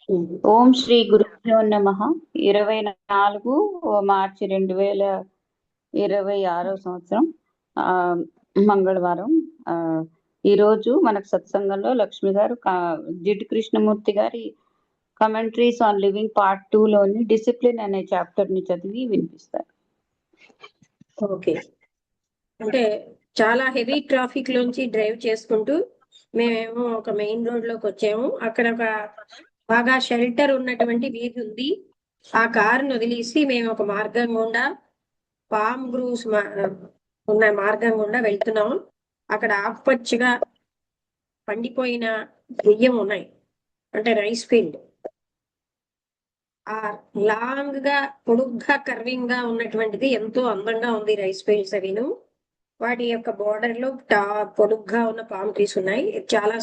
ఓం శ్రీ గురుభ్యో నమః. 24 మార్చి 2026 ఆ, మంగళవారం. ఆ, ఈరోజు మనకు సత్సంగంలో లక్ష్మి గారు జిడ్డు కృష్ణమూర్తి గారి కమెంట్రీస్ ఆన్ లివింగ్ పార్ట్ 2 లోని డిసిప్లిన్ అనే చాప్టర్ ని చదివి వినిపిస్తారు. ఓకే. అంటే చాలా హెవీ ట్రాఫిక్ లోంచి డ్రైవ్ చేసుకుంటూ మేమేమో ఒక మెయిన్ రోడ్ లోకి వచ్చాము. అక్కడ ఒక బాగా షెల్టర్ ఉన్నటువంటి వీధి ఉంది. ఆ కారును వదిలేసి మేము ఒక మార్గం గుండా పామ్ గ్రూవ్స్ ఉన్న మార్గం గుండా వెళ్తున్నాము. అక్కడ ఆకుపచ్చగా పండిపోయిన బియ్యం ఉన్నాయి, అంటే రైస్ ఫీల్డ్. ఆ లాంగ్ గా పొడుగ్గా కర్వింగ్ గా ఉన్నటువంటిది ఎంతో అందంగా ఉంది. రైస్ ఫీల్డ్స్ అవిను వాటి యొక్క బోర్డర్ లో పొడుగ్గా ఉన్న పామ్ ట్రీస్ ఉన్నాయి. చాలా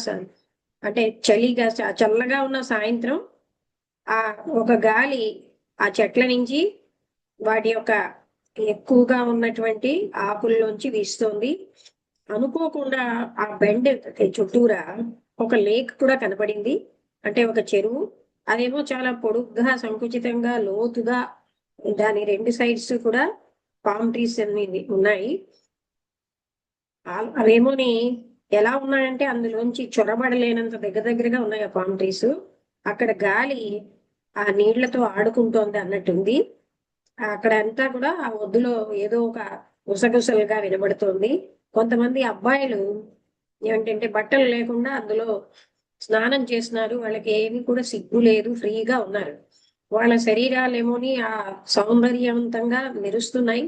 అంటే చలిగా చల్లగా ఉన్న సాయంత్రం ఆ ఒక గాలి ఆ చెట్ల నుంచి వాటి యొక్క ఎక్కువగా ఉన్నటువంటి ఆకుల్లోంచి వీస్తోంది. అనుకోకుండా ఆ బెండ్ చుట్టూరా ఒక లేక్ కూడా కనపడింది, అంటే ఒక చెరువు. అదేమో చాలా పొడుగ్గా సంకుచితంగా లోతుగా దాని రెండు సైడ్స్ కూడా పామ్ ట్రీస్ అన్ని ఉన్నాయి. అవేమోని ఎలా ఉన్నాయంటే అందులోంచి చొరబడలేనంత దగ్గరగా ఉన్నాయి ఆ పామ్ ట్రీస్. అక్కడ గాలి ఆ నీళ్లతో ఆడుకుంటోంది అన్నట్టుంది. అక్కడ అంతా కూడా ఆ ఒడ్డులో ఏదో ఒక గుసగుసలుగా వినబడుతోంది. కొంతమంది అబ్బాయిలు ఏంటంటే బట్టలు లేకుండా అందులో స్నానం చేస్తున్నారు. వాళ్ళకి ఏమీ కూడా సిగ్గు లేదు, ఫ్రీగా ఉన్నారు. వాళ్ళ శరీరాలేమోని ఆ సౌందర్యవంతంగా మెరుస్తున్నాయి,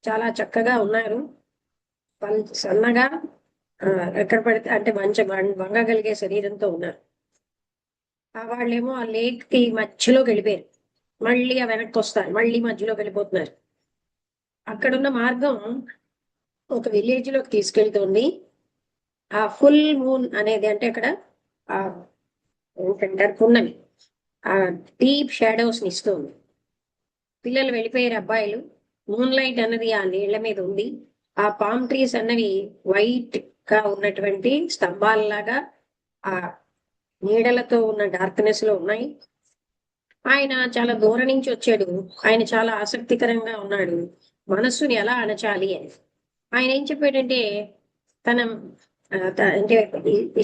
చాలా చక్కగా ఉన్నారు. సన్నగా ఎక్కడ పడితే అంటే మంచి వంగగలిగే శరీరంతో ఉన్నారు. వాళ్ళేమో ఆ లేక్ కి మధ్యలోకి వెళ్ళిపోయారు. మళ్ళీ ఆ వెనక్కి వస్తారు, మళ్ళీ మధ్యలోకి వెళ్ళిపోతున్నారు. అక్కడున్న మార్గం ఒక విలేజ్ లోకి తీసుకెళ్తుంది. ఆ ఫుల్ మూన్ అనేది అంటే అక్కడ ఆ ఏంటంటారు పున్నమి ఆ డీప్ షాడోస్ ని ఇస్తుంది. పిల్లలు వెళ్ళిపోయారు, అబ్బాయిలు. మూన్ లైట్ అన్నది ఆ నీళ్ల మీద ఉంది. ఆ పామ్ ట్రీస్ అన్నవి వైట్ గా ఉన్నటువంటి స్తంభాలలాగా ఆ నీడలతో ఉన్న డార్క్నెస్ లో ఉన్నాయి. ఆయన చాలా దూరం నుంచి వచ్చాడు. ఆయన చాలా ఆసక్తికరంగా ఉన్నాడు, మనస్సుని ఎలా అణచాలి అని. ఆయన ఏం చెప్పాడంటే తన అంటే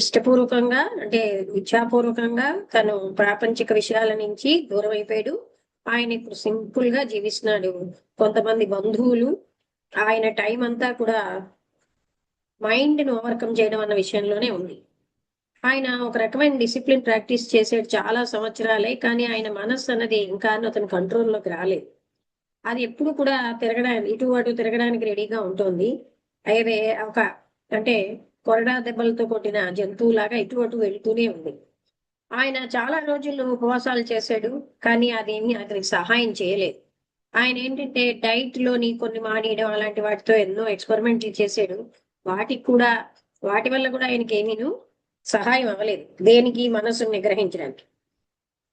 ఇష్టపూర్వకంగా అంటే ఇచ్ఛాపూర్వకంగా తను ప్రాపంచిక విషయాల నుంచి దూరం అయిపోయాడు. ఆయన ఇప్పుడు సింపుల్ గా జీవిస్తున్నాడు. కొంతమంది బంధువులు ఆయన టైం అంతా కూడా మైండ్ ను ఓవర్కమ్ చేయడం అన్న విషయంలోనే ఉంది. ఆయన ఒక రకమైన డిసిప్లిన్ ప్రాక్టీస్ చేసాడు చాలా సంవత్సరాలే, కానీ ఆయన మనస్సు అన్నది ఇంకా అతని కంట్రోల్లోకి రాలేదు. అది ఎప్పుడు కూడా తిరగడానికి ఇటు అటు తిరగడానికి రెడీగా ఉంటుంది. అయితే ఒక అంటే కొరడా దెబ్బలతో కొట్టిన జంతువులాగా ఇటు అటు వెళుతూనే ఉంది. ఆయన చాలా రోజులు ఉపవాసాలు చేశాడు, కానీ అదేమీ అతనికి సహాయం చేయలేదు. ఆయన ఏంటంటే డైట్ లోని కొన్ని మానేయడం అలాంటి వాటితో ఎన్నో ఎక్స్పెరిమెంట్లు చేశాడు. వాటికి కూడా వాటి వల్ల కూడా ఆయనకి ఏమీను సహాయం అవ్వలేదు దేనికి, మనసును నిగ్రహించడానికి.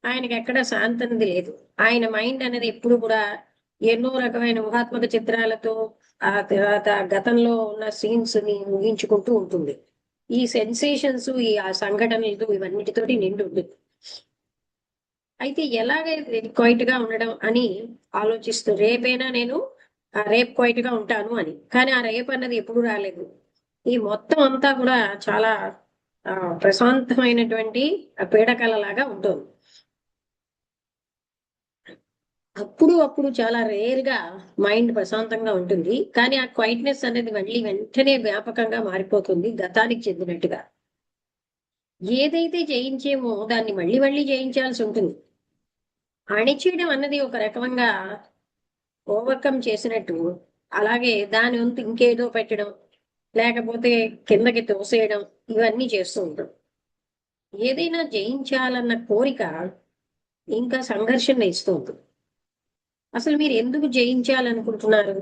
ఆయనకి ఎక్కడ శాంతనది లేదు. ఆయన మైండ్ అనేది ఎప్పుడు కూడా ఎన్నో రకమైన ఊహాత్మక చిత్రాలతో ఆ తర్వాత గతంలో ఉన్న సీన్స్ ని ఊహించుకుంటూ ఉంటుంది. ఈ సెన్సేషన్స్ ఈ ఆ సంఘటనలతో ఇవన్నిటితోటి నిండి ఉంటుంది. అయితే ఎలాగ క్వైట్ గా ఉండడం అని ఆలోచిస్తూ రేపైనా నేను రేపు క్వైట్ గా ఉంటాను అని, కానీ ఆ రేపు అన్నది ఎప్పుడు రాలేదు. ఈ మొత్తం అంతా కూడా చాలా ప్రశాంతమైనటువంటి పీడకలలాగా ఉంటుంది. అప్పుడు చాలా రేర్ గా మైండ్ ప్రశాంతంగా ఉంటుంది, కానీ ఆ క్వైట్నెస్ అనేది మళ్ళీ వెంటనే వ్యాపకంగా మారిపోతుంది గతానికి చెందినట్టుగా. ఏదైతే జయించేమో దాన్ని మళ్ళీ మళ్ళీ జయించాల్సి ఉంటుంది. అణిచేయడం అన్నది ఒక రకంగా ఓవర్కమ్ చేసినట్టు, అలాగే దాని వంతు ఇంకేదో పెట్టడం లేకపోతే కిందకి తోసేయడం ఇవన్నీ చేస్తూ ఉంటాం. ఏదైనా జయించాలన్న కోరిక ఇంకా సంఘర్షణ ఇస్తూ ఉంటుంది. అసలు మీరు ఎందుకు జయించాలనుకుంటున్నారు?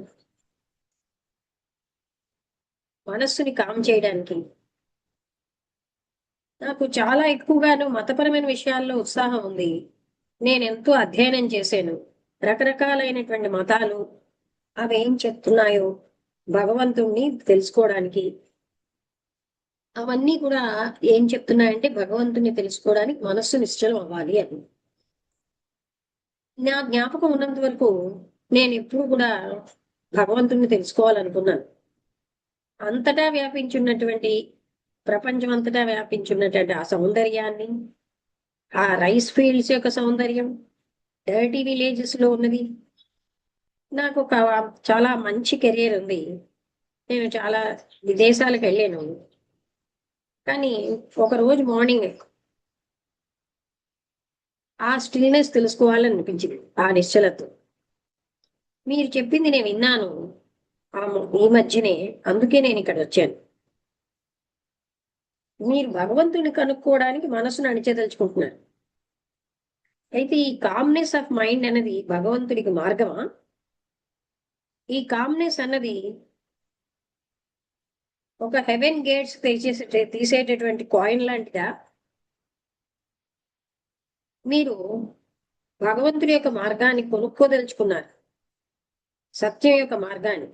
మనస్సుని కామ్ చేయడానికి. నాకు చాలా ఎక్కువగాను మతపరమైన విషయాల్లో ఉత్సాహం ఉంది. నేను ఎంతో అధ్యయనం చేశాను, రకరకాలైనటువంటి మతాలు అవి ఏం చెప్తున్నాయో భగవంతుణ్ణి తెలుసుకోవడానికి. అవన్నీ కూడా ఏం చెప్తున్నాయంటే భగవంతుని తెలుసుకోవడానికి మనస్సు నిశ్చలం అవ్వాలి అని. నా జ్ఞాపకం ఉన్నంత వరకు నేను ఎప్పుడు కూడా భగవంతుని తెలుసుకోవాలనుకున్నాను. అంతటా వ్యాపించున్నటువంటి, ప్రపంచం అంతటా వ్యాపించున్నటువంటి ఆ సౌందర్యాన్ని, ఆ రైస్ ఫీల్డ్స్ యొక్క సౌందర్యం, డర్టీ విలేజెస్ లో ఉన్నది. నాకు ఒక చాలా మంచి కెరీర్ ఉంది. నేను చాలా విదేశాలకు వెళ్ళాను. కానీ ఒక రోజు మార్నింగ్ ఆ స్టిల్నెస్ తెలుసుకోవాలని అనిపించింది, ఆ నిశ్చలత్వం. మీరు చెప్పింది నేను విన్నాను ఈ మధ్యనే, అందుకే నేను ఇక్కడ వచ్చాను. మీరు భగవంతుని కనుక్కోవడానికి మనసును అణిచేదలుచుకుంటున్నారు. అయితే ఈ కామ్నెస్ ఆఫ్ మైండ్ అనేది భగవంతుడికి మార్గమా? ఈ కామ్నెస్ అన్నది ఒక హెవెన్ గేట్స్ తీసేటటువంటి కాయిన్ లాంటిదా? మీరు భగవంతుడి యొక్క మార్గాన్ని కొనుక్కోదలుచుకున్నారు, సత్యం యొక్క మార్గాన్ని,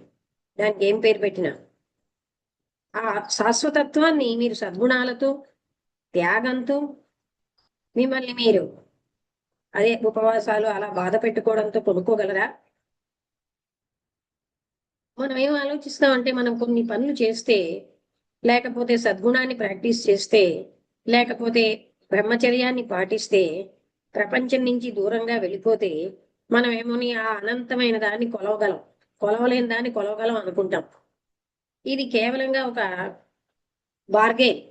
దానికి ఏం పేరు పెట్టినా. ఆ శాశ్వతత్వాన్ని మీరు సద్గుణాలతో, త్యాగంతో, మిమ్మల్ని మీరు అదే ఉపవాసాలు అలా బాధ పెట్టుకోవడంతో కొనుక్కోగలరా? మనం ఏం ఆలోచిస్తామంటే, మనం కొన్ని పనులు చేస్తే, లేకపోతే సద్గుణాన్ని ప్రాక్టీస్ చేస్తే, లేకపోతే బ్రహ్మచర్యాన్ని పాటిస్తే, ప్రపంచం నుంచి దూరంగా వెళ్ళిపోతే మనం ఏమోని ఆ అనంతమైన దాన్ని కొలవగలం, కొలవలేని దాన్ని కొలవగలం అనుకుంటాం. ఇది కేవలంగా ఒక బార్గెన్.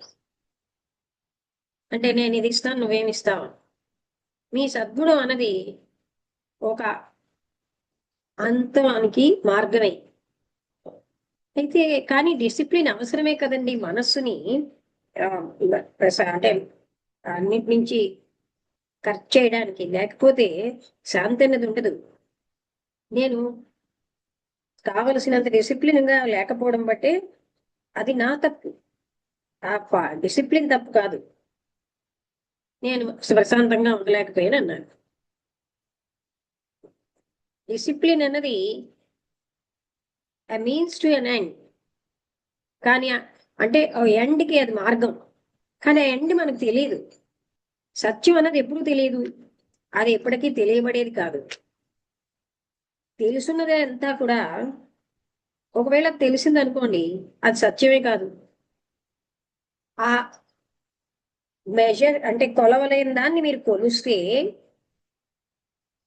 అంటే నేను ఇది ఇస్తాను, నువ్వేమి ఇస్తావు. మీ సద్గుణం అన్నది ఒక అంతానికి మార్గమే. అయితే కానీ డిసిప్లిన్ అవసరమే కదండి మనస్సుని ఆ, అంటే అన్నిటి నుంచి ఖర్చు చేయడానికి. లేకపోతే శాంతి అనేది ఉండదు. నేను కావలసినంత డిసిప్లిన్ గా లేకపోవడం బట్టే అది నా తప్పు. ఆ డిసిప్లిన్ తప్పు కాదు. నేను ప్రశాంతంగా ఉండలేకపోయాను అన్నాను. డిసిప్లిన్ అన్నది మీన్స్ టు ఎన్ ఎండ్. కానీ అంటే ఎండ్కి అది మార్గం. కానీ ఆ ఎండ్ మనకు తెలియదు. సత్యం అన్నది ఎప్పుడు తెలియదు, అది ఎప్పటికీ తెలియబడేది కాదు. తెలుసున్నదే అంతా కూడా ఒకవేళ తెలిసింది అనుకోండి, అది సత్యమే కాదు. ఆ మెజర్ అంటే కొలవలేని దాన్ని మీరు కొలిస్తే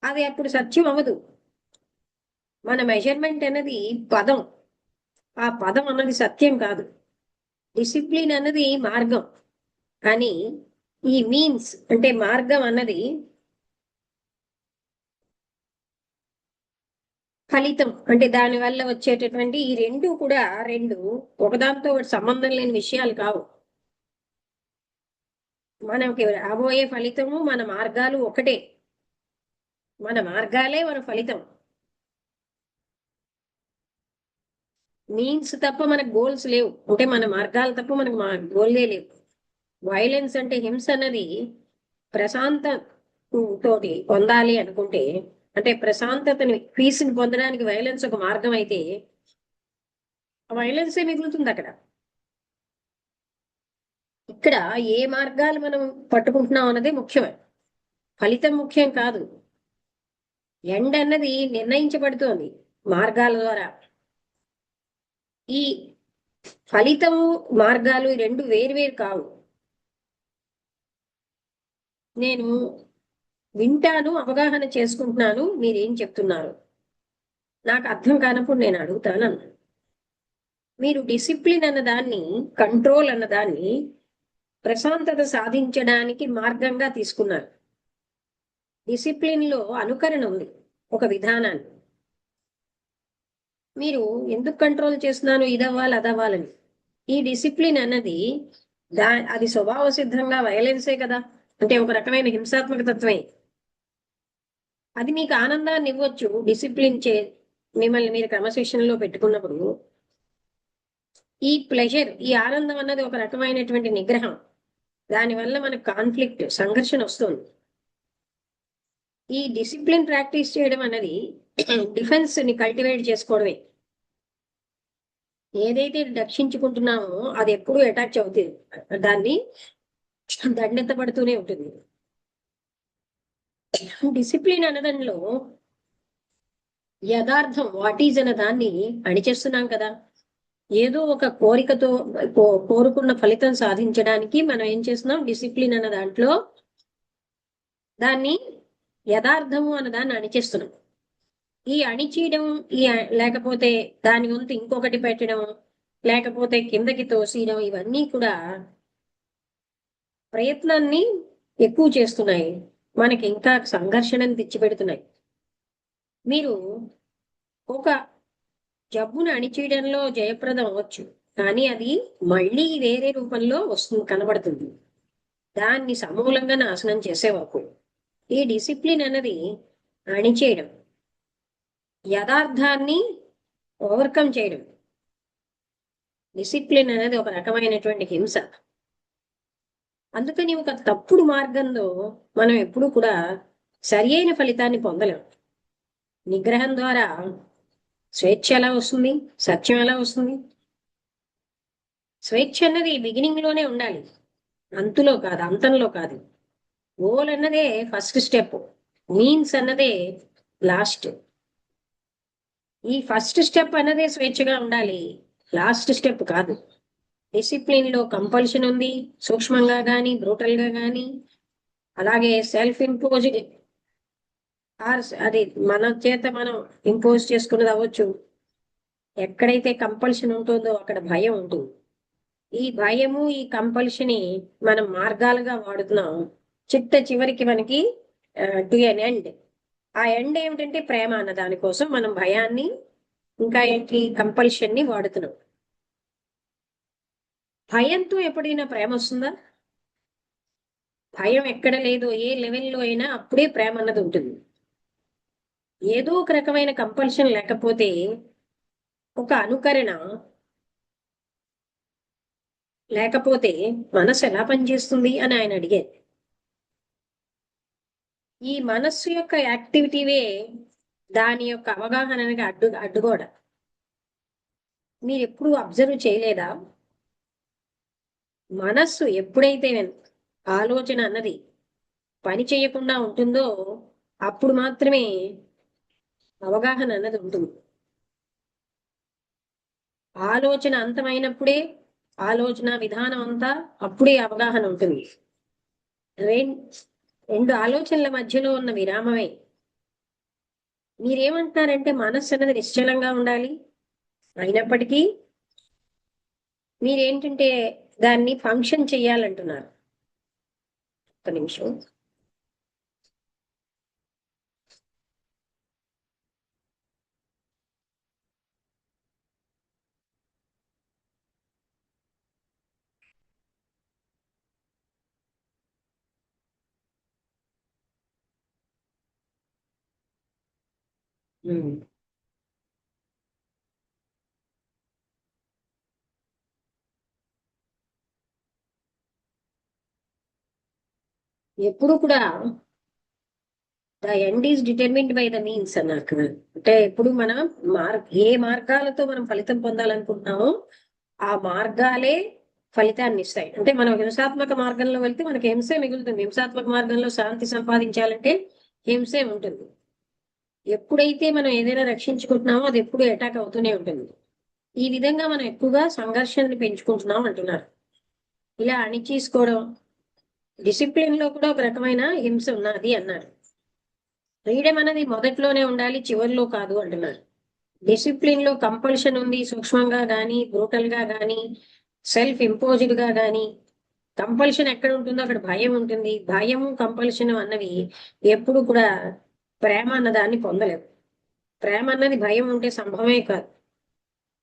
అది అప్పుడు సత్యం అవ్వదు. మన మెజర్మెంట్ అనేది పదం, ఆ పదం అన్నది సత్యం కాదు. డిసిప్లిన్ అన్నది మార్గం, కానీ ఈ మీన్స్ అంటే మార్గం అన్నది ఫలితం. అంటే దాని వల్ల వచ్చేటటువంటి ఈ రెండు కూడా రెండు ఒకదాంతో ఒకటి సంబంధం లేని విషయాలు కావు. మనకి రాబోయే ఫలితము మన మార్గాలు ఒకటే. మన మార్గాలే మన ఫలితం. మీన్స్ తప్ప మనకు గోల్స్ లేవు. అంటే మన మార్గాలు తప్ప మనకు గోల్లే లేవు. వైలెన్స్ అంటే హింస అన్నది ప్రశాంత తోటి పొందాలి అనుకుంటే, అంటే ప్రశాంతతని పీస్ని పొందడానికి వైలెన్స్ ఒక మార్గం అయితే వైలెన్సే మిగులుతుంది అక్కడ. ఇక్కడ ఏ మార్గాలు మనం పట్టుకుంటున్నాం అన్నదే ముఖ్యమే, ఫలితం ముఖ్యం కాదు. ఎండ్ అన్నది నిర్ణయించబడుతోంది మార్గాల ద్వారా. ఈ ఫలితము మార్గాలు ఈ రెండు వేరువేరు కావు. నేను వింటాను, అవగాహన చేసుకుంటున్నాను, మీరేం చెప్తున్నారు నాకు అర్థం కానప్పుడు నేను అడుగుతాను అన్నాను. మీరు డిసిప్లిన్ అన్నదాన్ని, కంట్రోల్ అన్నదాన్ని ప్రశాంతత సాధించడానికి మార్గంగా తీసుకున్నారు. డిసిప్లిన్ లో అనుకరణ ఉంది, ఒక విధానాన్ని. మీరు ఎందుకు కంట్రోల్ చేస్తున్నాను, ఇదవ్వాలి అదవ్వాలని? ఈ డిసిప్లిన్ అన్నది అది స్వభావ సిద్ధంగా వైలెన్సే కదా, అంటే ఒక రకమైన హింసాత్మక తత్వమే. అది మీకు ఆనందాన్ని ఇవ్వచ్చు, డిసిప్లిన్ మిమ్మల్ని మీరు క్రమశిక్షణలో పెట్టుకున్నప్పుడు. ఈ ప్లెజర్, ఈ ఆనందం అన్నది ఒక రకమైనటువంటి నిగ్రహం. దానివల్ల మనకు కాన్ఫ్లిక్ట్, సంఘర్షణ వస్తుంది. ఈ డిసిప్లిన్ ప్రాక్టీస్ చేయడం అన్నది డిఫెన్స్ ని కల్టివేట్ చేసుకోవడమే. ఏదైతే రక్షించుకుంటున్నామో అది ఎప్పుడూ అటాచ్ అవుతుంది, దాన్ని దండెత్తబడుతూనే ఉంటుంది. డిసిప్లిన్ అన్నదానిలో యథార్థం వాట్ ఈజ్ అనే దాన్ని అణిచేస్తున్నాం కదా. ఏదో ఒక కోరికతో కోరుకున్న ఫలితం సాధించడానికి మనం ఏం చేస్తున్నాం, డిసిప్లిన్ అన్న దాంట్లో దాన్ని యథార్థము అన్న దాన్ని అణిచేస్తున్నాం. ఈ అణిచేయడం, ఈ లేకపోతే దాని వంతు ఇంకొకటి పెట్టడం, లేకపోతే కిందకి తోసేయడం, ఇవన్నీ కూడా ప్రయత్నాన్ని ఎక్కువ చేస్తున్నాయి, మనకి ఇంకా సంఘర్షణను తెచ్చిపెడుతున్నాయి. మీరు ఒక జబ్బును అణిచేయడంలో జయప్రదం అవ్వచ్చు, కానీ అది మళ్ళీ వేరే రూపంలో వస్తుంది, కనబడుతుంది. దాన్ని సమూలంగా నాశనం చేసే వరకు ఈ డిసిప్లిన్ అన్నది అణిచేయడం, యథార్థాన్ని ఓవర్కమ్ చేయడం. డిసిప్లిన్ అనేది ఒక రకమైనటువంటి హింస. అందుకని ఒక తప్పుడు మార్గంలో మనం ఎప్పుడు కూడా సరి అయిన ఫలితాన్ని పొందలేం. నిగ్రహం ద్వారా స్వేచ్ఛ ఎలా వస్తుంది, సత్యం ఎలా వస్తుంది? స్వేచ్ఛ అన్నది బిగినింగ్ లోనే ఉండాలి, అంతులో కాదు, అంతంలో కాదు. గోల్ అన్నదే ఫస్ట్ స్టెప్, మీన్స్ అన్నదే లాస్ట్. ఈ ఫస్ట్ స్టెప్ అన్నదే స్వేచ్ఛగా ఉండాలి, లాస్ట్ స్టెప్ కాదు. డిసిప్లిన్ లో కంపల్షన్ ఉంది, సూక్ష్మంగా కానీ బ్రూటల్ గా కానీ. అలాగే సెల్ఫ్ ఇంపోజ్డ్, అది మన చేత మనం ఇంపోజ్ చేసుకున్నది అవ్వచ్చు. ఎక్కడైతే కంపల్షన్ ఉంటుందో అక్కడ భయం ఉంటుంది. ఈ భయము, ఈ కంపల్షన్ మనం మార్గాలుగా వాడుతున్నాం. చివరికి మనకి టు ఎన్ ఎండ్. ఆ ఎండ్ ఏమిటంటే ప్రేమ అన్న దానికోసం మనం భయాన్ని, ఇంకా ఏంటి, కంపల్షన్ ని వాడుతున్నాం. భయంతో ఎప్పుడైనా ప్రేమ వస్తుందా? భయం ఎక్కడ లేదో, ఏ లెవెల్లో అయినా అప్పుడే ప్రేమ అన్నది ఉంటుంది. ఏదో ఒక రకమైన కంపల్షన్ లేకపోతే, ఒక అనుకరణ లేకపోతే మనసు ఎలా పనిచేస్తుంది అని ఆయన అడిగారు. ఈ మనస్సు యొక్క యాక్టివిటీవే దాని యొక్క అవగాహనకి అడ్డుగోడ. మీరు ఎప్పుడు అబ్జర్వ్ చేయలేదా? మనస్సు ఎప్పుడైతే ఆలోచన అన్నది పని చేయకుండా ఉంటుందో అప్పుడు మాత్రమే అవగాహన అన్నది ఉంటుంది. ఆలోచన అంతమైనప్పుడే, ఆలోచన విధానం అంతా అప్పుడే అవగాహన ఉంటుంది. రెండు ఆలోచనల మధ్యలో ఉన్న విరామమే. మీరేమంటున్నారంటే మనస్సు అన్నది నిశ్చలంగా ఉండాలి, అయినప్పటికీ మీరేంటంటే దాన్ని ఫంక్షన్ చెయ్యాలంటున్నారు. ఒక నిమిషం. ఎప్పుడు కూడా the end is determined by the means అన్నారు కదా. అంటే ఎప్పుడు మనం ఏ మార్గాలతో మనం ఫలితం పొందాలనుకుంటున్నామో ఆ మార్గాలే ఫలితాన్ని ఇస్తాయి. అంటే మనం హింసాత్మక మార్గంలో వెళ్తే మనకి హింసే మిగులుతుంది. హింసాత్మక మార్గంలో శాంతి సంపాదించాలంటే హింసే ఉంటుంది. ఎప్పుడైతే మనం ఏదైనా రక్షించుకుంటున్నామో అది ఎప్పుడు అటాక్ అవుతూనే ఉంటుంది. ఈ విధంగా మనం ఎక్కువగా సంఘర్షణని పెంచుకుంటున్నాం అంటున్నారు. ఇలా అణిచేసుకోవడం, డిసిప్లిన్ లో కూడా ఒక రకమైన హింస ఉన్నది అన్నారు. ఫ్రీడమ్ అనేది మొదట్లోనే ఉండాలి, చివరిలో కాదు అంటున్నారు. డిసిప్లిన్ లో కంపల్షన్ ఉంది, సూక్ష్మంగా గాని బ్రూటల్ గా గాని సెల్ఫ్ ఇంపోజ్డ్ గా గాని. కంపల్షన్ ఎక్కడ ఉంటుందో అక్కడ భయం ఉంటుంది. భయము కంపల్షన్ అన్నవి ఎప్పుడు కూడా ప్రేమ అన్నదాన్ని పొందలేవు. ప్రేమ అన్నది భయం ఉంటే సంభవమే కాదు.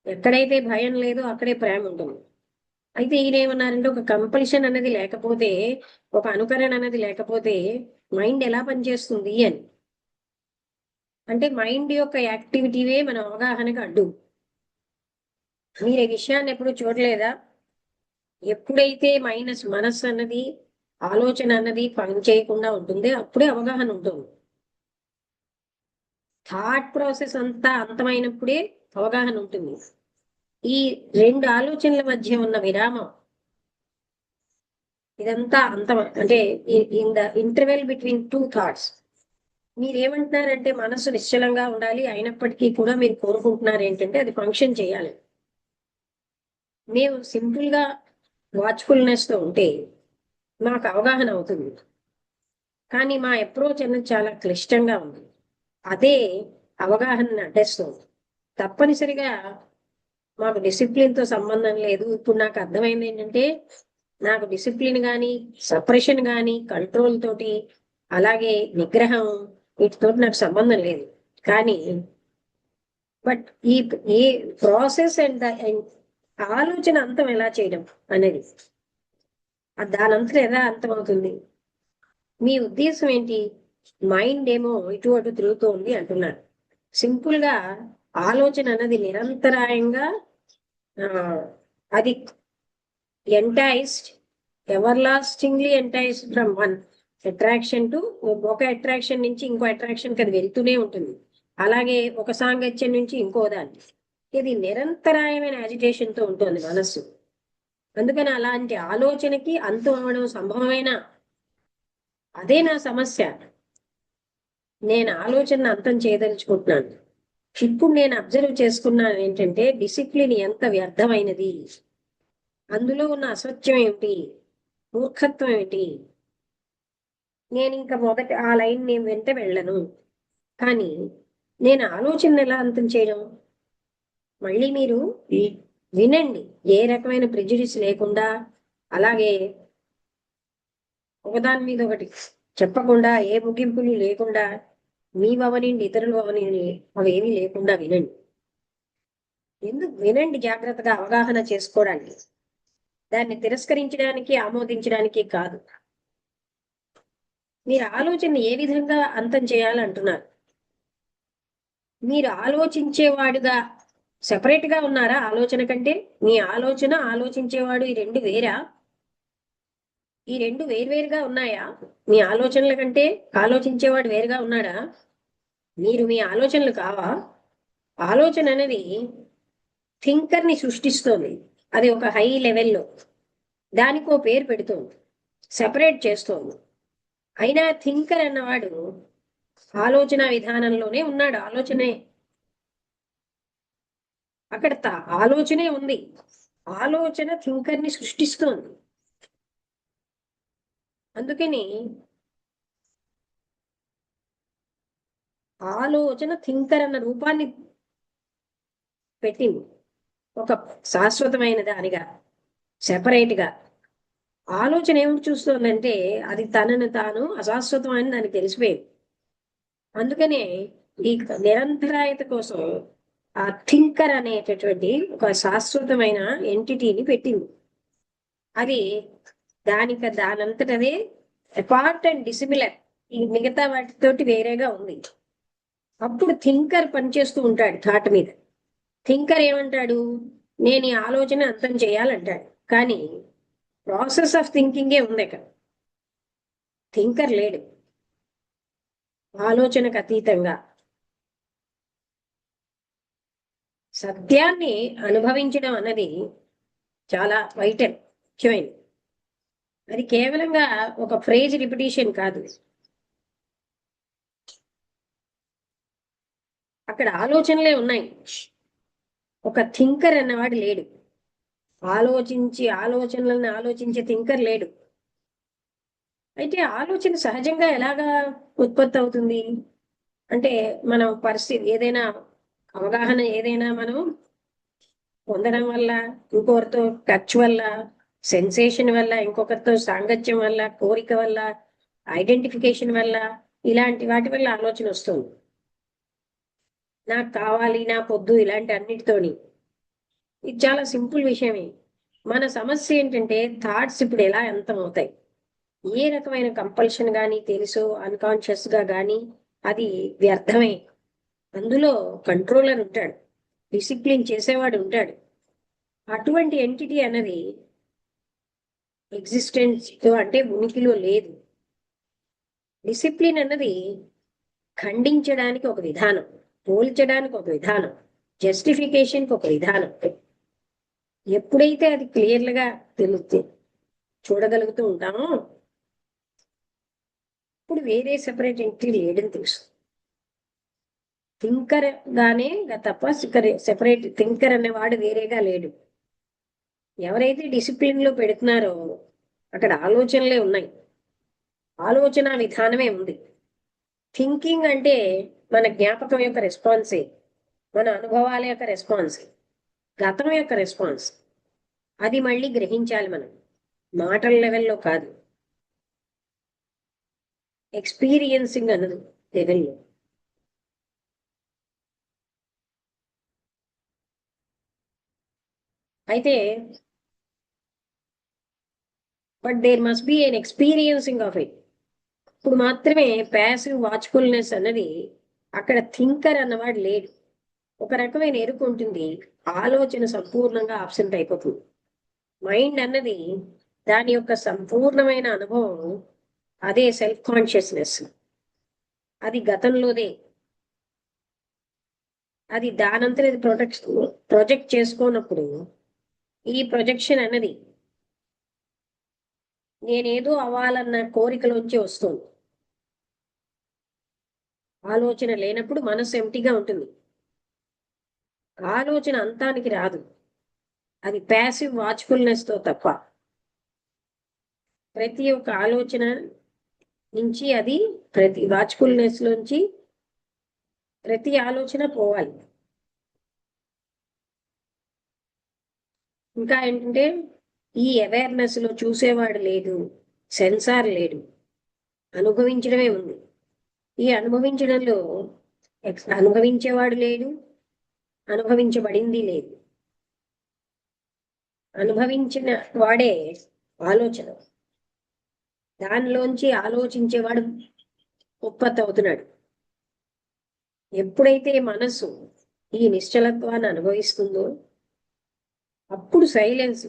ఎక్కడైతే భయం లేదో అక్కడే ప్రేమ ఉంటుంది. అయితే ఈయన ఏమన్నారంటే ఒక కంపల్షన్ అనేది లేకపోతే, ఒక అనుకరణ అనేది లేకపోతే మైండ్ ఎలా పనిచేస్తుంది అని. అంటే మైండ్ యొక్క యాక్టివిటీవే మన అవగాహనకు అడ్డు. మీరు ఈ విషయాన్ని ఎప్పుడు చూడలేదా? ఎప్పుడైతే మనస్సు అన్నది, ఆలోచన అన్నది పని చేయకుండా ఉంటుందో అప్పుడే అవగాహన ఉంటుంది. థాట్ ప్రాసెస్ అంతా అంతమైనప్పుడే అవగాహన ఉంటుంది. ఈ రెండు ఆలోచనల మధ్య ఉన్న విరామం, ఇదంతా అంతం. అంటే in the interval between two thoughts మీరేమంటున్నారంటే మనసు నిశ్చలంగా ఉండాలి, అయినప్పటికీ కూడా మీరు కోరుకుంటున్నారు ఏంటంటే అది ఫంక్షన్ చేయాలి. మేము సింపుల్ గా వాచ్ఫుల్నెస్ తో ఉంటే మాకు అవగాహన అవుతుంది. కానీ మా అప్రోచ్ అనేది చాలా క్లిష్టంగా ఉంది. అదే అవగాహనని అడ్డేస్తుంది. తప్పనిసరిగా మాకు డిసిప్లిన్ తో సంబంధం లేదు. ఇప్పుడు నాకు అర్థమైంది ఏంటంటే నాకు డిసిప్లిన్ కానీ, సప్రెషన్ కానీ, కంట్రోల్ తోటి, అలాగే నిగ్రహం, వీటితో నాకు సంబంధం లేదు. కానీ బట్ ఈ ప్రాసెస్ అండ్ ఆలోచన అంతం ఎలా చేయడం అనేది, దానంతా ఎలా అంతం అవుతుంది? మీ ఉద్దేశం ఏంటి? మైండ్ ఏమో ఇటు అటు తిరుగుతోంది అంటున్నారు. సింపుల్ గా ఆలోచన అన్నది నిరంతరాయంగా అది enticed, ever lastingly enticed from one attraction to, ఒక అట్రాక్షన్ నుంచి ఇంకో అట్రాక్షన్ కి అది వెళ్తూనే ఉంటుంది. అలాగే ఒక సాంగత్యం నుంచి ఇంకో దాన్ని, ఇది నిరంతరాయమైన అజిటేషన్ తో ఉంటుంది మనస్సు. అందుకని అలాంటి ఆలోచనకి అంతం అవడం సంభవమైన, అదే నా సమస్య. నేను ఆలోచన అంతం చేయదలుచుకుంటున్నాను. ఇప్పుడు నేను అబ్జర్వ్ చేసుకున్నాను ఏంటంటే డిసిప్లిన్ ఎంత వ్యర్థమైనది, అందులో ఉన్న అసత్యం ఏమిటి, మూర్ఖత్వం ఏమిటి. నేను ఇంకా మొదటి ఆ లైన్ నేను వెంట వెళ్ళను. కానీ నేను ఆలోచన ఎలా అంతం చేయడం? మళ్ళీ మీరు వినండి, ఏ రకమైన ప్రెజుడిస్ లేకుండా, అలాగే ఒకదాని మీద ఒకటి చెప్పకుండా, ఏ ముగింపులు లేకుండా, మీవవనండి ఇతరులు అవనండి అవేమీ లేకుండా వినండి. ఎందుకు వినండి? జాగ్రత్తగా అవగాహన చేసుకోవడానికి, దాన్ని తిరస్కరించడానికి, ఆమోదించడానికి కాదు. మీరు ఆలోచన ఏ విధంగా అంతం చేయాలంటున్నారు? మీరు ఆలోచించేవాడుగా సెపరేట్ గా ఉన్నారా? ఆలోచన కంటే మీ ఆలోచన, ఆలోచించేవాడు, ఈ రెండు వేరా? ఈ రెండు వేరువేరుగా ఉన్నాయా? మీ ఆలోచనల కంటే ఆలోచించేవాడు వేరుగా ఉన్నాడా? మీరు మీ ఆలోచనలు కావా? ఆలోచన అనేది థింకర్ ని సృష్టిస్తోంది. అది ఒక హై లెవెల్లో దానికో పేరు పెడుతోంది, సెపరేట్ చేస్తోంది. అయినా థింకర్ అన్నవాడు ఆలోచన విధానంలోనే ఉన్నాడు. ఆలోచనే అక్కడ ఆలోచనే ఉంది. ఆలోచన థింకర్ ని సృష్టిస్తోంది. అందుకని ఆలోచన థింకర్ అన్న రూపాన్ని పెట్టింది, ఒక శాశ్వతమైన దానిగా, సెపరేట్ గా. ఆలోచన ఏమిటి చూస్తోందంటే అది తనను తాను అశాశ్వతం అని దానికి తెలిసిపోయింది. అందుకనే ఈ నిరంతరాయత కోసం ఆ థింకర్ అనేటటువంటి ఒక శాశ్వతమైన ఎంటిటీని పెట్టింది. అది దానంతటదే అపార్ట్ అండ్ డిసిమిలర్, ఈ మిగతా వాటితోటి వేరేగా ఉంది. అప్పుడు థింకర్ పనిచేస్తూ ఉంటాడు థాట్ మీద. థింకర్ ఏమంటాడు? నేను ఈ ఆలోచన అంతం చేయాలంటాడు. కానీ ప్రాసెస్ ఆఫ్ థింకింగే ఉంది అక్కడ. థింకర్ లేడు. ఆలోచనకు అతీతంగా సత్యాన్ని అనుభవించడం అన్నది చాలా వైటల్, ముఖ్యమైనది. అది కేవలంగా ఒక ఫ్రేజ్ రిపిటేషన్ కాదు. అక్కడ ఆలోచనలే ఉన్నాయి, ఒక థింకర్ అన్నవాడు లేడు. ఆలోచనలను ఆలోచించే థింకర్ లేడు. అయితే ఆలోచన సహజంగా ఎలాగా ఉత్పత్తి అవుతుంది అంటే, మనం పరిస్థితి ఏదైనా, అవగాహన ఏదైనా మనం పొందడం వల్ల, ఇంకొకరితో టచ్ వల్ల, సెన్సేషన్ వల్ల, ఇంకొకరితో సాంగత్యం వల్ల, కోరిక వల్ల, ఐడెంటిఫికేషన్ వల్ల, ఇలాంటి వాటి వల్ల ఆలోచన వస్తుంది. నాకు కావాలి, నా పొద్దు, ఇలాంటి అన్నిటితోని. ఇది చాలా సింపుల్ విషయమే. మన సమస్య ఏంటంటే థాట్స్ ఇప్పుడు ఎలా అంతం అవుతాయి? ఏ రకమైన కంపల్షన్ కానీ తెలుసో అన్కాన్షియస్ గా కానీ అది వ్యర్థమే. అందులో కంట్రోలర్ ఉంటాడు, డిసిప్లిన్ చేసేవాడు ఉంటాడు. అటువంటి ఎంటిటీ అన్నది ఎగ్జిస్టెన్స్ అంటే ఉనికిలో లేదు. డిసిప్లిన్ అన్నది ఖండించడానికి ఒక విధానం, పోల్చడానికి ఒక విధానం, జస్టిఫికేషన్కి ఒక విధానం. ఎప్పుడైతే అది క్లియర్గా చూడగలుగుతూ ఉంటామో ఇప్పుడు వేరే సెపరేట్ ఎంటిటీ లేదని తెలుసు. థింకర్ గానే తప్ప సెపరేట్ థింకర్ అనేవాడు వేరేగా లేడు. ఎవరైతే డిసిప్లిన్ లో పెడుతున్నారో అక్కడ ఆలోచనలే ఉన్నాయి, ఆలోచన విధానమే ఉంది. థింకింగ్ అంటే మన జ్ఞాపకం యొక్క రెస్పాన్సే, మన అనుభవాల యొక్క రెస్పాన్స్, గతం యొక్క రెస్పాన్స్. అది మళ్ళీ గ్రహించాలి మనం, మాటల లెవెల్లో కాదు, ఎక్స్పీరియన్సింగ్ అన్నది లెవెల్లో. అయితే but there must be an experiencing of it. ఇప్పుడు మాత్రమే ప్యాసివ్ వాచ్ఫుల్నెస్ అన్నది, అక్కడ థింకర్ అన్నవాడు లేడు. ఒక రకమైన ఎరుకు ఉంటుంది, ఆలోచన సంపూర్ణంగా ఆబ్సెంట్ అయిపోతుంది. మైండ్ అన్నది దాని యొక్క సంపూర్ణమైన అనుభవం అదే సెల్ఫ్ కాన్షియస్నెస్. అది గతంలోదే, అది దానంతరం ప్రొజెక్ట్ చేసుకోనప్పుడు ఈ ప్రొజెక్షన్ అన్నది నేనేదో అవ్వాలన్న కోరికలోంచి వస్తుంది. ఆలోచన లేనప్పుడు మనసు ఎంటీగా ఉంటుంది, ఆలోచన అంతానికి రాదు. అది ప్యాసివ్ వాచ్ఫుల్నెస్ తో తప్ప. ప్రతి ఒక్క ఆలోచన నుంచి అది ప్రతి వాచ్ఫుల్నెస్ లోంచి ప్రతి ఆలోచన పోవాలి. ఇంకా ఏంటంటే ఈ అవేర్నెస్ లో చూసేవాడు లేదు, సెన్సార్ లేడు, అనుభవించడమే ఉంది. ఈ అనుభవించడంలో అనుభవించేవాడు లేడు, అనుభవించబడింది లేదు. అనుభవించిన వాడే ఆలోచన, దానిలోంచి ఆలోచించేవాడు ఉత్పత్తి అవుతున్నాడు. ఎప్పుడైతే మనసు ఈ నిశ్చలత్వాన్ని అనుభవిస్తుందో అప్పుడు సైలెన్స్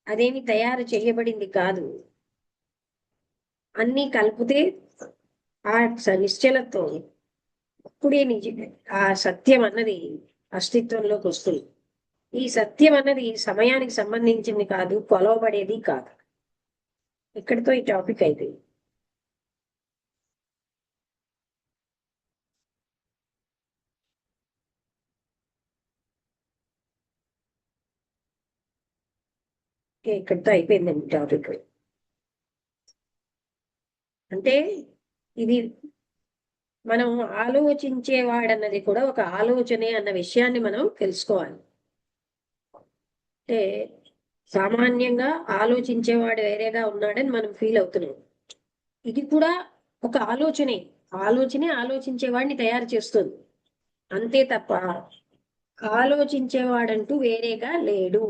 అదేమి తయారు చేయబడింది కాదు, అన్నీ కలిపితే ఆ నిశ్చలత్వం అప్పుడే ఆ సత్యం అన్నది అస్తిత్వంలోకి వస్తుంది. ఈ సత్యం అన్నది సమయానికి సంబంధించింది కాదు, కొలవబడేది కాదు. ఇక్కడితో ఈ టాపిక్ అయిపోయింది. ఇక్కడితో అయిపోయిందండి టాపిక్. అంటే ఇది మనం ఆలోచించేవాడన్నది కూడా ఒక ఆలోచనే అన్న విషయాన్ని మనం తెలుసుకోవాలి. అంటే సామాన్యంగా ఆలోచించేవాడు వేరేగా ఉన్నాడని మనం ఫీల్ అవుతున్నాం. ఇది కూడా ఒక ఆలోచనే, ఆలోచనే ఆలోచించేవాడిని తయారు చేస్తుంది, అంతే తప్ప ఆలోచించేవాడంటూ వేరేగా లేడు.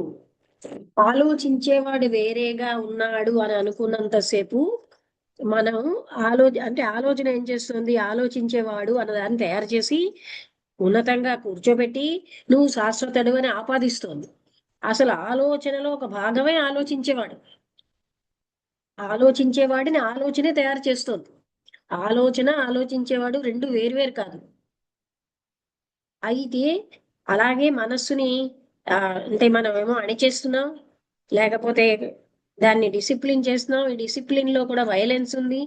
ఆలోచించేవాడు వేరేగా ఉన్నాడు అని అనుకున్నంతసేపు మనం అంటే ఆలోచన ఏం చేస్తుంది, ఆలోచించేవాడు అన్నదాన్ని తయారు చేసి ఉన్నతంగా కూర్చోబెట్టి నువ్వు శాశ్వతుడు అని ఆపాదిస్తోంది. అసలు ఆలోచనలో ఒక భాగమే ఆలోచించేవాడు. ఆలోచించేవాడిని ఆలోచనే తయారు చేస్తోంది. ఆలోచన ఆలోచించేవాడు రెండు వేరువేరు కాదు. అయితే అలాగే మనస్సుని అంటే మనం ఏమో అణిచేస్తున్నాం, లేకపోతే దాన్ని డిసిప్లిన్ చేస్తున్నాం. ఈ డిసిప్లిన్ లో కూడా వైలెన్స్ ఉంది.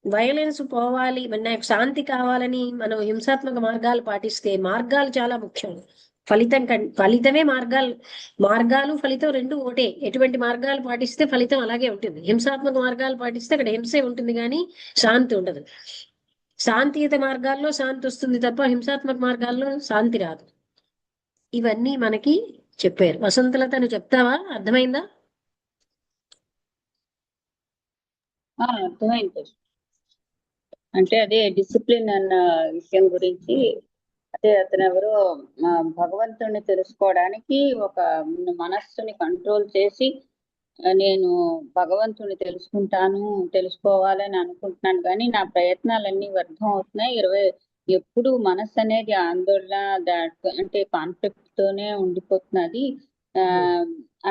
వైలెన్స్ పోవాలి, నాకు శాంతి కావాలని మనం హింసాత్మక మార్గాలు పాటిస్తే, మార్గాలు చాలా ముఖ్యం. ఫలితమే మార్గాలు ఫలితం రెండు ఒకటే. ఎటువంటి మార్గాలు పాటిస్తే ఫలితం అలాగే ఉంటుంది. హింసాత్మక మార్గాలు పాటిస్తే అక్కడ హింసే ఉంటుంది కానీ శాంతి ఉండదు. శాంతియుత మార్గాల్లో శాంతి వస్తుంది తప్ప హింసాత్మక మార్గాల్లో శాంతి రాదు. ఇవన్నీ మనకి చెప్పారు. వసంతలతను చెప్తావా? అర్థమైందా? అర్థమైంది. అంటే అదే డిసిప్లిన్ అన్న విషయం గురించి, అదే అతను ఎవరో భగవంతుడిని తెలుసుకోవడానికి ఒక మనస్సుని కంట్రోల్ చేసి నేను భగవంతుని తెలుసుకోవాలని అనుకుంటున్నాను, కానీ నా ప్రయత్నాలన్నీ వ్యర్థం అవుతున్నాయి. ఎప్పుడు మనస్సు అనేది ఆందోళన అంటే కాన్ఫ్లిక్ట్ తోనే ఉండిపోతున్నది.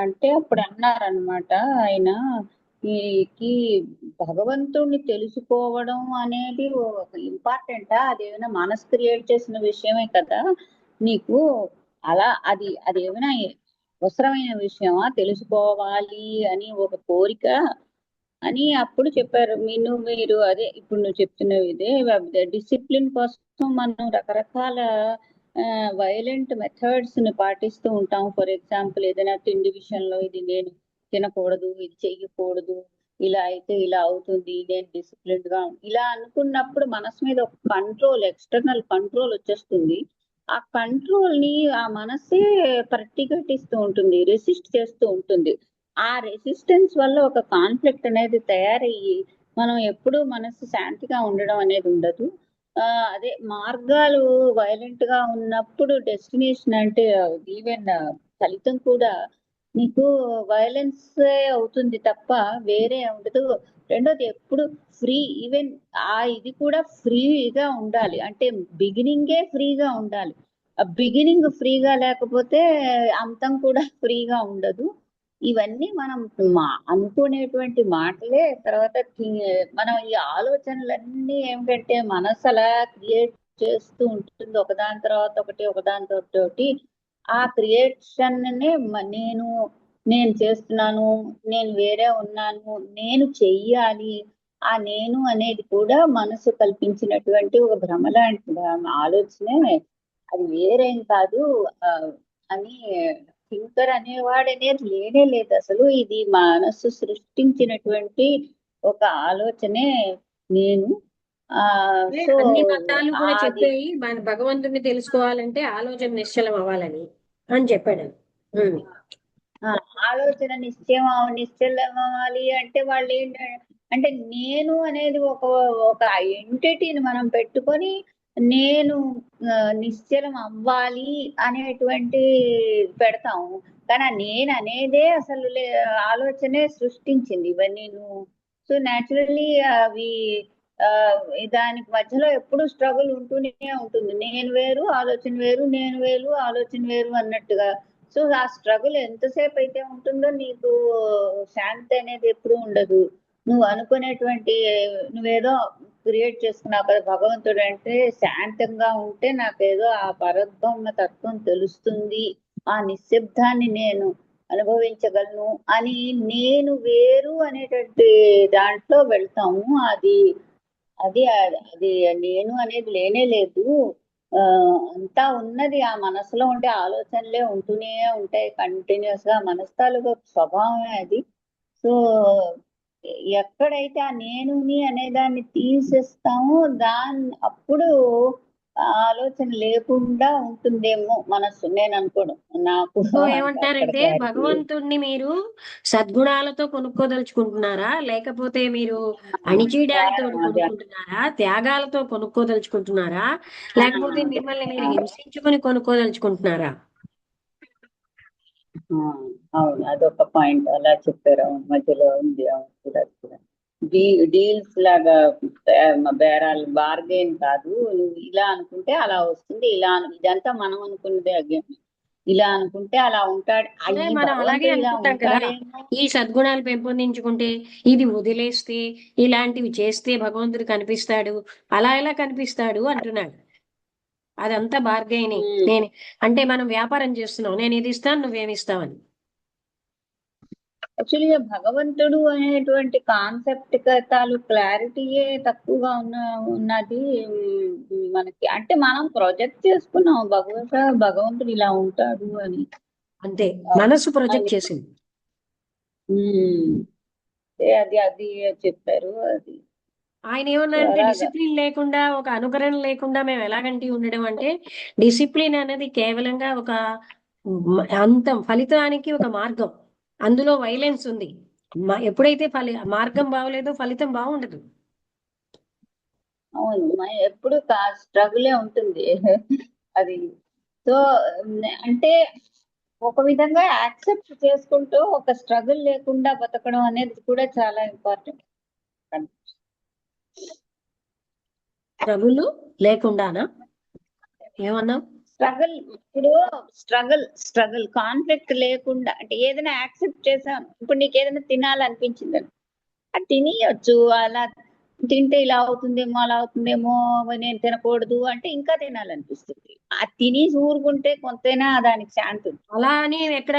అంటే అప్పుడు అన్నారనమాట ఆయన, ఈ భగవంతుణ్ణి తెలుసుకోవడం అనేది ఒక ఇంపార్టెంటా? అదేమైనా మనసు క్రియేట్ చేసిన విషయమే కదా నీకు. అలా అది ఏమైనా అవసరమైన విషయమా, తెలుసుకోవాలి అని ఒక కోరిక అని అప్పుడు చెప్పారు. మీరు అదే ఇప్పుడు నువ్వు చెప్తున్నవి ఇదే డిసిప్లిన్ కోసం మనం రకరకాల వైలెంట్ మెథడ్స్ ని పాటిస్తూ ఉంటాం. ఫర్ ఎగ్జాంపుల్ ఏదైనా తిండి విషయంలో ఇది నేను తినకూడదు, ఇది చెయ్యకూడదు, ఇలా అయితే ఇలా అవుతుంది, నేను డిసిప్లిన్డ్ గా ఇలా అనుకున్నప్పుడు మనసు మీద ఒక కంట్రోల్, ఎక్స్టర్నల్ కంట్రోల్ వచ్చేస్తుంది. ఆ కంట్రోల్ ని ఆ మనసే ప్రతిఘటిస్తూ ఉంటుంది, రెసిస్ట్ చేస్తూ ఉంటుంది. ఆ రెసిస్టెన్స్ వల్ల ఒక కాన్ఫ్లిక్ట్ అనేది తయారయ్యి మనం ఎప్పుడూ మనసు శాంతిగా ఉండడం అనేది ఉండదు. అదే మార్గాలు వైలెంట్ గా ఉన్నప్పుడు డెస్టినేషన్ అంటే ఈవెన్ ఫలితం కూడా నీకు వైలెన్స్ అవుతుంది తప్ప వేరే ఉండదు. రెండోది ఎప్పుడు ఫ్రీ, ఈవెన్ ఇది కూడా ఫ్రీగా ఉండాలి. అంటే బిగినింగే ఫ్రీగా ఉండాలి. ఆ బిగినింగ్ ఫ్రీగా లేకపోతే అంతం కూడా ఫ్రీగా ఉండదు. ఇవన్నీ మనం అనుకునేటువంటి మాటలే. తర్వాత మనం ఈ ఆలోచనలన్నీ ఏమిటంటే మనసు అలా క్రియేట్ చేస్తూ ఉంటుంది, ఒకదాని తర్వాత ఒకటి, ఒకదాని తర్వాత ఒకటి. ఆ క్రియేషన్ నేను చేస్తున్నాను, నేను వేరే ఉన్నాను, నేను చెయ్యాలి. ఆ నేను అనేది కూడా మనసు కల్పించినటువంటి ఒక భ్రమ లాంటి ఆలోచనే, అది వేరేం కాదు. ఆ, అని థింకర్ అనేవాడు అనేది లేనే లేదు అసలు. ఇది మనస్సు సృష్టించినటువంటి ఒక ఆలోచనే నేను. ఆ సో అన్ని మతాలు కూడా అది చెప్పాయి మన భగవంతుడిని తెలుసుకోవాలంటే ఆలోచన నిశ్చలం అవ్వాలని అని చెప్పాడు. ఉమ్. ఆ, ఆలోచన నిశ్చలం అవ్వాలి అంటే వాళ్ళు అంటే నేను అనేది ఒక ఒక ఎంటిటీని మనం పెట్టుకొని నేను నిశ్చలం అవ్వాలి అనేటువంటి పెడతాము. కానీ ఆ నేను అనేదే అసలు ఆలోచనే సృష్టించింది ఇవన్నీ. సో న్యాచురల్లీ అవి ఆ దానికి మధ్యలో ఎప్పుడు స్ట్రగుల్ ఉంటూనే ఉంటుంది. నేను వేరు ఆలోచన వేరు, నేను వేరు ఆలోచన వేరు అన్నట్టుగా. సో ఆ స్ట్రగుల్ ఎంతసేపు అయితే ఉంటుందో నీకు శాంతి అనేది ఎప్పుడు ఉండదు. నువ్వు అనుకునేటువంటి నువ్వేదో క్రియేట్ చేసుకున్నావు కదా భగవంతుడు అంటే, శాంతంగా ఉంటే నాకేదో ఆ పరబ్రహ్మ తత్వం తెలుస్తుంది, ఆ నిశ్శబ్దాన్ని నేను అనుభవించగలను అని నేను వేరు అనేటువంటి దాంట్లో వెళ్తాము. అది అది అది నేను అనేది లేనే లేదు. ఆ అంతా ఉన్నది ఆ మనసులో ఉండే ఆలోచనలే ఉంటూనే ఉంటాయి కంటిన్యూస్ గా. మనసు తాలూకా స్వభావమే అది. సో ఎక్కడైతే ఆ నేనుని అనే దాన్ని తీసేస్తామో అప్పుడు ఆ ఆలోచన లేకుండా ఉంటుందేమో మనస్సు, నేను అనుకోవడం. నాకు సో అంత అక్కడ ఏమంటారంటే క్లారిటీ. భగవంతుణ్ణి మీరు సద్గుణాలతో కొనుక్కోదలుచుకుంటున్నారా, లేకపోతే మీరు అణిచేయడాలతో అదే. కొనుక్కుంటున్నారా, త్యాగాలతో కొనుక్కోదలుచుకుంటున్నారా, లేకపోతే మిమ్మల్ని మీరు హింసించుకొని కొనుక్కోదలుచుకుంటున్నారా? ఆ, అవును, అదొక పాయింట్ అలా చెప్పారు. అవును, మధ్యలో ఉంది. అవును, కూడా కూడా డీల్స్ లాగా, బేరాలు, బార్గెన్ కాదు. నువ్వు ఇలా అనుకుంటే అలా వస్తుంది, ఇదంతా మనం అనుకున్నదే. అగేన్ ఇలా అనుకుంటే అలా ఉంటాడు. అదే ఈ మనం అలాగే భగవంతుడు ఇలా అనుకుంటాం కదా, ఉంటాడేమో. ఈ సద్గుణాలు పెంపొందించుకుంటే, ఇది వదిలేస్తే, ఇలాంటివి చేస్తే భగవంతుడు కనిపిస్తాడు, అలా ఎలా కనిపిస్తాడు అంటున్నాడు. అదంతా బార్గైనే. నేను అంటే మనం వ్యాపారం చేస్తున్నాం, నేను ఇది ఇస్తాను నువ్వేమి ఇస్తావని. యాక్చువల్గా భగవంతుడు అనేటువంటి కాన్సెప్ట్ తాలూ క్లారిటీయే తక్కువగా ఉన్నది. మనకి అంటే మనం ప్రొజెక్ట్ చేసుకున్నాం భగవంతుడు ఇలా ఉంటాడు అని. అంతే, మనసు ప్రొజెక్ట్ అని చేసింది. ఉమ్, అది అది చెప్పారు అది. ఆయన ఏమన్నారంటే అలాగా. డిసిప్లిన్ లేకుండా, ఒక అనుకరణ లేకుండా మేము ఎలాగంటే ఉండడం అంటే, డిసిప్లిన్ అనేది కేవలంగా ఒక అంతం, ఫలితానికి ఒక మార్గం. అందులో వైలెన్స్ ఉంది. ఎప్పుడైతే మార్గం బాగలేదో ఫలితం బాగుండదు. అవును, ఎప్పుడు స్ట్రగులే ఉంటుంది. అది. సో అంటే ఒక విధంగా యాక్సెప్ట్ చేసుకుంటూ ఒక స్ట్రగుల్ లేకుండా బతకడం అనేది కూడా చాలా ఇంపార్టెంట్. ప్రభులు లేకుండానా? ఏమన్నావు? ఇప్పుడు స్ట్రగుల్ కాన్ఫ్లిక్ట్ లేకుండా అంటే ఏదైనా యాక్సెప్ట్ చేసాను. ఇప్పుడు నీకు ఏదైనా తినాలనిపించింది, అది తినియొచ్చు. అలా తింటే ఇలా అవుతుందేమో అలా అవుతుందేమో నేను తినకూడదు అంటే ఇంకా తినాలనిపిస్తుంది. అది తిని ఊరుకుంటే కొంతైనా దానికి శాంతి ఉంటుంది. అలా అని ఎక్కడ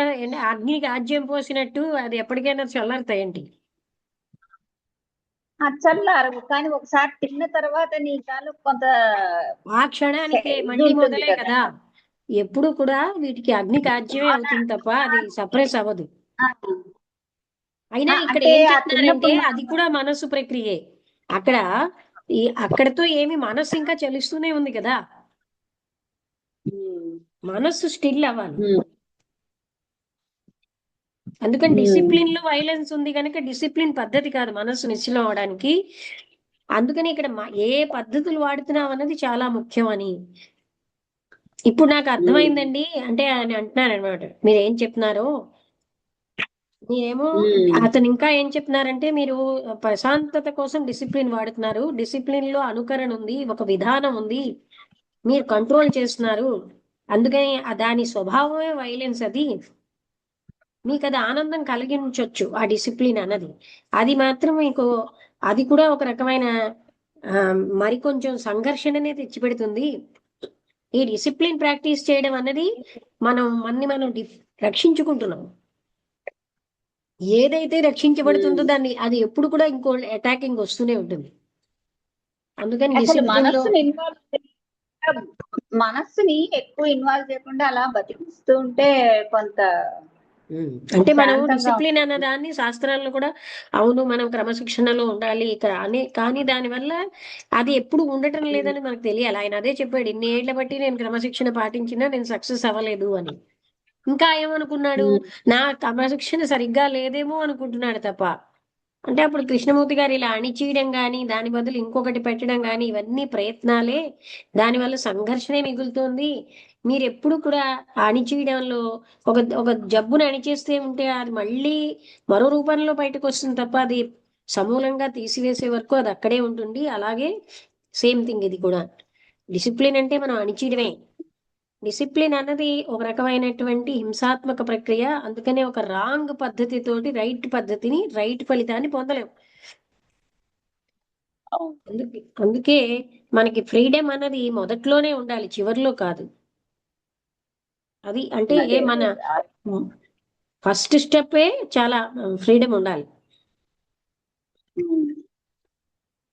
అగ్నికి ఆజ్యం పోసినట్టు అది ఎప్పటికైనా చల్లారుతాయండి. చల్లారవు కానీ ఒకసారి తిన్న తర్వాత నీ తాలూకు కొంత ఆ క్షణానికే ఇది మండి ఉంటుంది మొదలే కదా. కదా. ఎప్పుడు కూడా వీటికి అగ్నికి ఆజ్యమే అవుతుంది తప్ప అది సప్రెస్ అవ్వదు. ఆ, అయినా ఇక్కడ అంటే ఏం ఆ చెప్తున్నారంటే తిన్నప్పుడు అది మనం కూడా మనస్సు ప్రక్రియే. అక్కడ అక్కడతో ఏమి మనస్సు ఇంకా చలిస్తూనే ఉంది కదా. ఉమ్, మనస్సు స్టిల్ అవ్వాలి. ఉమ్, అందుకని ఉమ్, డిసిప్లిన్ లో వైలెన్స్ ఉంది కనుక డిసిప్లిన్ పద్ధతి కాదు మనస్సు నిశ్చలం అవడానికి. అందుకని ఇక్కడ ఏ పద్ధతులు వాడుతున్నాం అన్నది చాలా ముఖ్యం అని ఇప్పుడు నాకు ఉమ్, అర్థమైందండి. అంటే ఆయన అంటున్నారు అనమాట, మీరు ఏం చెప్తున్నారో. మీరేమో ఉమ్, అతను ఇంకా ఏం చెప్తున్నారంటే, మీరు ప్రశాంతత కోసం డిసిప్లిన్ వాడుతున్నారు, డిసిప్లిన్ లో అనుకరణ ఉంది, ఒక విధానం ఉంది, మీరు కంట్రోల్ చేస్తున్నారు. అందుకని దాని స్వభావమే వైలెన్స్. అది మీకు అది ఆనందం కలిగించవచ్చు ఆ డిసిప్లిన్ అన్నది. అది మాత్రం మీకు అది కూడా ఒక రకమైన ఆ, మరి కొంచెం సంఘర్షణనే తెచ్చిపెడుతుంది. ఈ డిసిప్లిన్ ప్రాక్టీస్ చేయడం అన్నది మనం రక్షించుకుంటున్నాం. ఏదైతే రక్షించబడుతుందో ఉమ్. దాన్ని అది ఎప్పుడు కూడా ఇంకో అటాకింగ్ వస్తూనే ఉంటుంది. అందుకని అసలు డిసిప్లిన్ లో మనస్సుని ఎక్కువ ఇన్వాల్వ్ చేయకుండా అలా బతికిస్తూ ఉంటే కొంత అంటే మనం శాంతంగా డిసిప్లిన్ అన్న ఉంటుంది. దాన్ని శాస్త్రాల్లో కూడా అవును మనం క్రమశిక్షణలో ఉండాలి కానీ దానివల్ల అది ఎప్పుడు ఉండటం ఉమ్, లేదని మనకు తెలియాలి. ఆయన అదే చెప్పాడు, ఇన్ని ఏళ్ల బట్టి నేను క్రమశిక్షణ పాటించినా నేను సక్సెస్ అవ్వలేదు అని. ఇంకా ఏమనుకున్నాడు, ఉమ్, నా క్రమశిక్షణ సరిగ్గా లేదేమో అనుకుంటున్నాడు తప్ప. అంటే అప్పుడు కృష్ణమూర్తి గారు ఇలా అణిచేయడం కానీ దాని బదులు ఇంకొకటి పెట్టడం కానీ ఇవన్నీ ప్రయత్నాలే, దానివల్ల సంఘర్షణే మిగులుతోంది. మీరు ఎప్పుడు కూడా ఆ అణిచేయడంలో ఒక ఒక జబ్బుని అణిచేస్తే ఉంటే అది మళ్ళీ మరో రూపంలో బయటకు వస్తుంది తప్ప అది సమూలంగా తీసివేసే వరకు అది అక్కడే ఉంటుంది. అలాగే సేమ్ థింగ్ ఇది కూడా. డిసిప్లిన్ అంటే మనం అణిచేయడమే. డిసిప్లిన్ అన్నది ఒక రకమైనటువంటి హింసాత్మక ప్రక్రియ. అందుకనే ఒక రాంగ్ పద్ధతితోటి రైట్ పద్ధతిని రైట్ ఫలితాన్ని పొందలేం. అవును. అందుకే మనకి ఫ్రీడమ్ అన్నది మొదట్లోనే ఉండాలి, చివరిలో కాదు. అది అంటే అదే మన అదే అదే. ఫస్ట్ స్టెప్పే చాలా ఫ్రీడమ్ ఉండాలి. ఉమ్,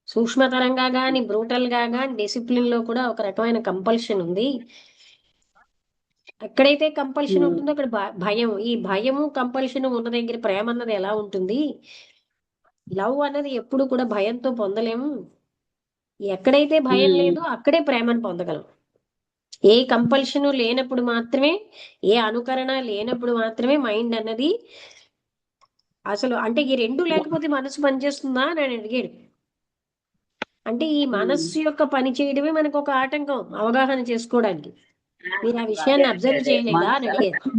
సూక్ష్మతరంగా కానీ బ్రూటల్ గా కానీ డిసిప్లిన్ లో కూడా ఒక రకమైన కంపల్షన్ ఉంది. ఎక్కడైతే కంపల్షన్ ఉమ్, ఉంటుందో అక్కడ భయం, ఈ భయము కంపల్షన్ ఉన్న దగ్గర ప్రేమ అన్నది ఎలా ఉంటుంది. లవ్ అన్నది ఎప్పుడు కూడా భయంతో పొందలేము. ఎక్కడైతే భయం ఉమ్, లేదో అక్కడే ప్రేమను పొందగలం. ఏ కంపల్షన్ లేనప్పుడు మాత్రమే, ఏ అనుకరణ లేనప్పుడు మాత్రమే మైండ్ అన్నది అసలు అంటే ఈ రెండు లేకపోతే మనసు పనిచేస్తుందా అని ఆయన అడిగాడు. అంటే ఈ ఉమ్. మనస్సు యొక్క పని చేయడమే మనకు ఒక ఆటంకం అవగాహన చేసుకోవడానికి. మీరు ఆ అదే విషయాన్ని అదే అబ్జర్వ్ అదే చేయలేదా అని మనసు అడిగారు.